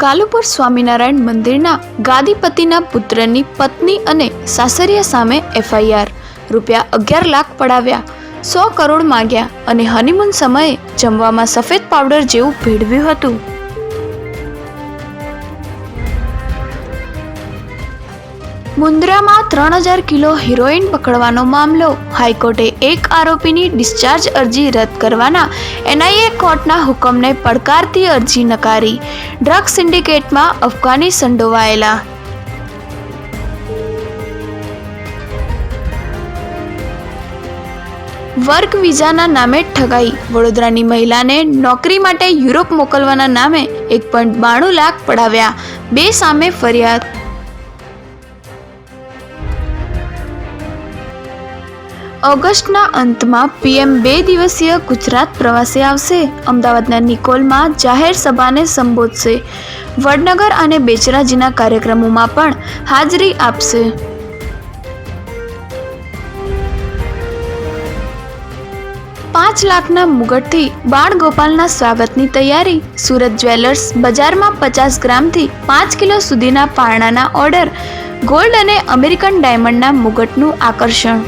કાલુપુર સ્વામિનારાયણ મંદિરના ગાદીપતિના પુત્રની પત્ની અને સાસરિયા સામે એફઆઈઆર. ₹11 લાખ પડાવ્યા, 100 કરોડ માંગ્યા અને હનીમૂન સમયે જમવામાં સફેદ પાવડર જેવું ભેળવ્યું હતું. મુન્દ્રામાં 3000 કિલો હેરોઇન પકડવાનો મામલો. હાઈકોર્ટે એક આરોપીની ડિસ્ચાર્જ અરજી રદ કરવાના એનઆઈએ કોર્ટના હુકમને પડકારતી અરજી નકારી. ડ્રગ સિન્ડિકેટમાં અફઘાની સંડોવાયેલા. વર્ક વિઝાના નામે ઠગાઈ. વડોદરાની મહિલાને નોકરી માટે યુરોપ મોકલવાના નામે 1.92 લાખ પડાવ્યા. 2 સામે ફરિયાદ. ઓગસ્ટના અંતમાં પીએમ 2 દિવસીય ગુજરાત પ્રવાસે આવશે. અમદાવાદના નિકોલમાં જાહેર સભાને સંબોધશે. વડનગર અને બેચરાજીના કાર્યક્રમોમાં પણ હાજરી આપશે. ₹5 લાખના મુગટથી બાળગોપાલના સ્વાગતની તૈયારી. સુરત જ્વેલર્સ બજારમાં 50 ગ્રામથી 5 કિલો સુધીના પારણાના ઓર્ડર. ગોલ્ડ અને અમેરિકન ડાયમંડના મુગટનું આકર્ષણ.